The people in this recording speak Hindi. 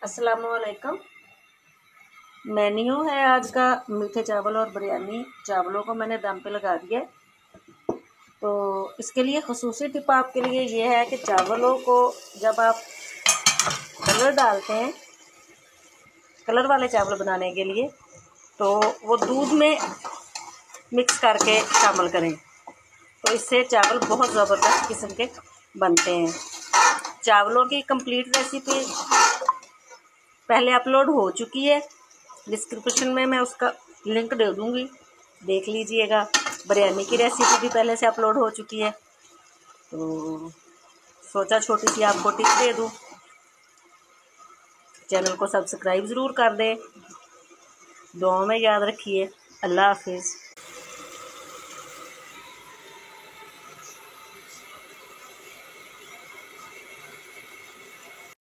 अस्सलामुअलैकुम। मेन्यू है आज का मीठे चावल और बिरयानी। चावलों को मैंने दम पे लगा दिया। तो इसके लिए खसूसी टिप आपके लिए ये है कि चावलों को जब आप कलर डालते हैं, कलर वाले चावल बनाने के लिए, तो वो दूध में मिक्स करके शामिल करें। तो इससे चावल बहुत ज़बरदस्त किस्म के बनते हैं। चावलों की कंप्लीट रेसिपी पहले अपलोड हो चुकी है, डिस्क्रिप्शन में मैं उसका लिंक दे दूँगी, देख लीजिएगा। बिरयानी की रेसिपी भी पहले से अपलोड हो चुकी है, तो सोचा छोटी सी आपको टिप दे दूँ। चैनल को सब्सक्राइब ज़रूर कर दें। दुआ में याद रखिए। अल्लाह हाफिज़।